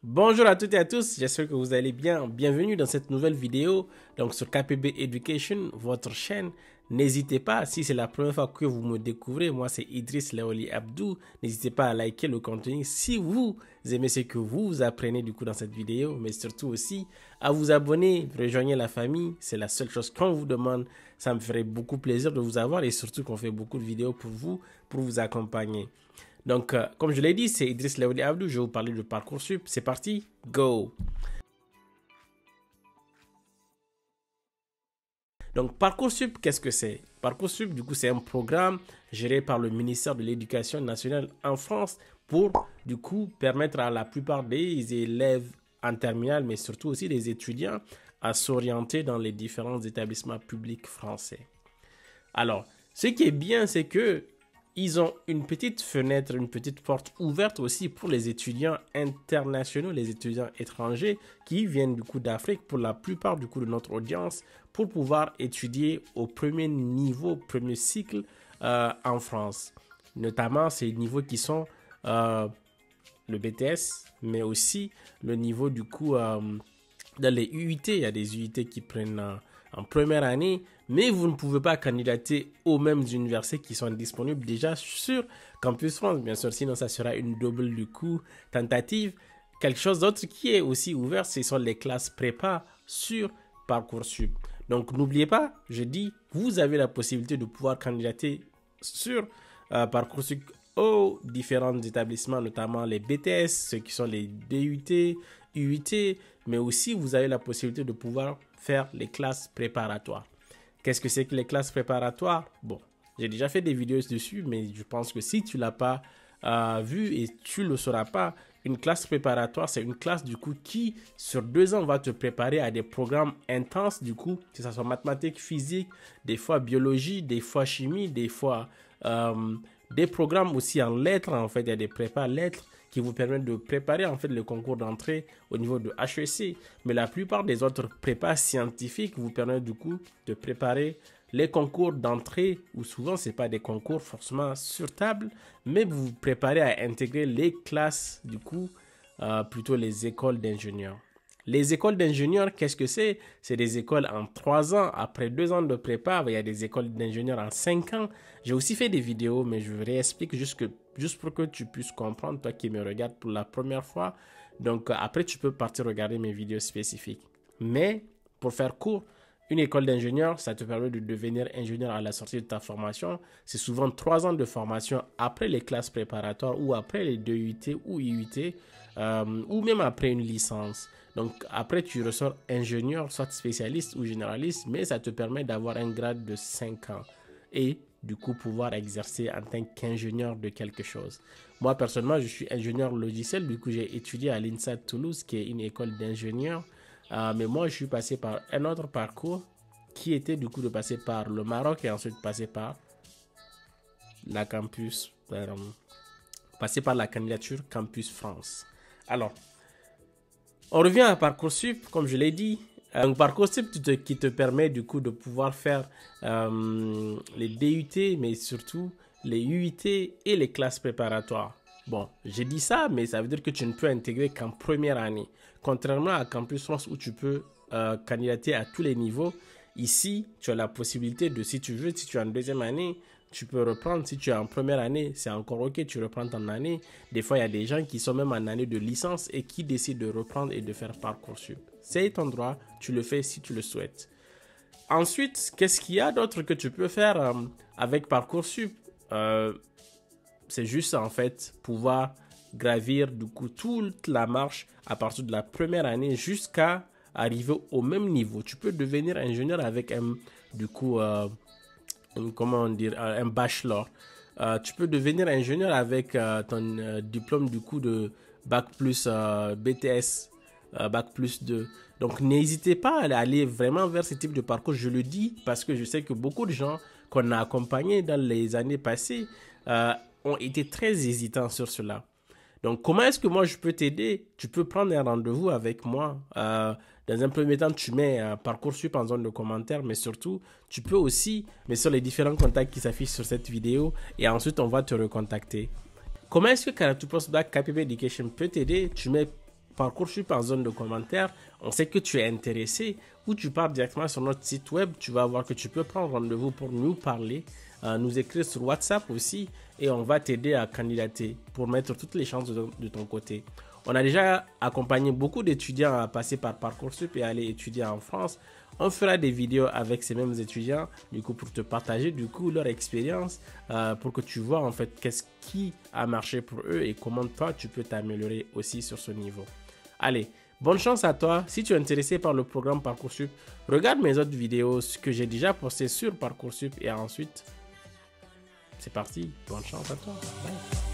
Bonjour à toutes et à tous, j'espère que vous allez bien. Bienvenue dans cette nouvelle vidéo donc sur KPB Education, votre chaîne. N'hésitez pas, si c'est la première fois que vous me découvrez, moi c'est Idriss Laoli Abdou. N'hésitez pas à liker le contenu si vous aimez ce que vous apprenez du coup dans cette vidéo, mais surtout aussi à vous abonner, rejoignez la famille. C'est la seule chose qu'on vous demande. Ça me ferait beaucoup plaisir de vous avoir et surtout qu'on fait beaucoup de vidéos pour vous accompagner. Donc, comme je l'ai dit, c'est Idriss Laoli Abdou. Je vais vous parler de Parcoursup. C'est parti, go! Donc, Parcoursup, qu'est-ce que c'est? Parcoursup, du coup, c'est un programme géré par le ministère de l'Éducation nationale en France pour, du coup, permettre à la plupart des élèves en terminale, mais surtout aussi des étudiants, à s'orienter dans les différents établissements publics français. Alors, ce qui est bien, c'est que ils ont une petite fenêtre, une petite porte ouverte aussi pour les étudiants internationaux, les étudiants étrangers qui viennent du coup d'Afrique pour la plupart du coup de notre audience pour pouvoir étudier au premier niveau, premier cycle en France. Notamment ces niveaux qui sont le BTS, mais aussi le niveau du coup dans les UIT. Il y a des UIT qui prennent en première année, mais vous ne pouvez pas candidater aux mêmes universités qui sont disponibles déjà sur Campus France, bien sûr, sinon ça sera une double du coup tentative. Quelque chose d'autre qui est aussi ouvert, ce sont les classes prépa sur Parcoursup. Donc n'oubliez pas, je dis, vous avez la possibilité de pouvoir candidater sur Parcoursup aux différents établissements, notamment les BTS, ceux qui sont les DUT, UIT, mais aussi vous avez la possibilité de pouvoir faire les classes préparatoires. Qu'est-ce que c'est que les classes préparatoires? Bon, j'ai déjà fait des vidéos dessus, mais je pense que si tu ne l'as pas vu et tu ne le sauras pas, une classe préparatoire, c'est une classe du coup qui, sur 2 ans, va te préparer à des programmes intenses du coup, que ce soit mathématiques, physique, des fois biologie, des fois chimie, des fois des programmes aussi en lettres. En fait, il y a des prépas lettres qui vous permettent de préparer en fait le concours d'entrée au niveau de HEC. Mais la plupart des autres prépas scientifiques vous permettent du coup de préparer les concours d'entrée, où souvent ce n'est pas des concours forcément sur table, mais vous vous préparez à intégrer les classes du coup, plutôt les écoles d'ingénieurs. Les écoles d'ingénieurs, qu'est-ce que c'est? C'est des écoles en 3 ans. Après 2 ans de prépa, il y a des écoles d'ingénieurs en 5 ans. J'ai aussi fait des vidéos, mais je réexplique juste pour que tu puisses comprendre, toi qui me regardes pour la première fois. Donc, après, tu peux partir regarder mes vidéos spécifiques. Mais, pour faire court, une école d'ingénieur, ça te permet de devenir ingénieur à la sortie de ta formation. C'est souvent 3 ans de formation après les classes préparatoires ou après les DUT ou IUT, ou même après une licence. Donc après, tu ressors ingénieur, soit spécialiste ou généraliste, mais ça te permet d'avoir un grade de 5 ans et du coup pouvoir exercer en tant qu'ingénieur de quelque chose. Moi, personnellement, je suis ingénieur logiciel, du coup j'ai étudié à l'INSA de Toulouse, qui est une école d'ingénieurs. Mais moi, je suis passé par un autre parcours qui était du coup de passer par le Maroc et ensuite passer par la campus, passer par la candidature Campus France. Alors, on revient à Parcoursup, comme je l'ai dit. Parcoursup qui te permet du coup de pouvoir faire les DUT, mais surtout les UIT et les classes préparatoires. Bon, j'ai dit ça, mais ça veut dire que tu ne peux intégrer qu'en première année. Contrairement à Campus France où tu peux candidater à tous les niveaux, ici, tu as la possibilité de, si tu veux, si tu es en deuxième année, tu peux reprendre. Si tu es en première année, c'est encore ok, tu reprends ton année. Des fois, il y a des gens qui sont même en année de licence et qui décident de reprendre et de faire Parcoursup. C'est ton droit, tu le fais si tu le souhaites. Ensuite, qu'est-ce qu'il y a d'autre que tu peux faire avec Parcoursup? C'est juste en fait pouvoir gravir du coup toute la marche à partir de la première année jusqu'à arriver au même niveau. Tu peux devenir ingénieur avec comment dire, un bachelor. Tu peux devenir ingénieur avec ton diplôme du coup de bac plus BTS, bac plus 2. Donc n'hésitez pas à aller vraiment vers ce type de parcours. Je le dis parce que je sais que beaucoup de gens qu'on a accompagnés dans les années passées ont été très hésitants sur cela. Donc, comment est-ce que moi je peux t'aider? Tu peux prendre un rendez-vous avec moi. Dans un premier temps, tu mets Parcoursup en zone de commentaires, mais surtout, tu peux aussi mettre sur les différents contacts qui s'affichent sur cette vidéo et ensuite, on va te recontacter. Comment est-ce que Karatu Post Black KPB Education peut t'aider? Tu mets Parcoursup en zone de commentaires, on sait que tu es intéressé, ou tu pars directement sur notre site web, tu vas voir que tu peux prendre rendez-vous pour nous parler, nous écrire sur WhatsApp aussi, et on va t'aider à candidater pour mettre toutes les chances de ton côté. On a déjà accompagné beaucoup d'étudiants à passer par Parcoursup et à aller étudier en France. On fera des vidéos avec ces mêmes étudiants, du coup, pour te partager, du coup, leur expérience, pour que tu vois, en fait, qu'est-ce qui a marché pour eux et comment toi, tu peux t'améliorer aussi sur ce niveau. Allez, bonne chance à toi. Si tu es intéressé par le programme Parcoursup, regarde mes autres vidéos que j'ai déjà postées sur Parcoursup et ensuite, c'est parti. Bonne chance à toi. Bye.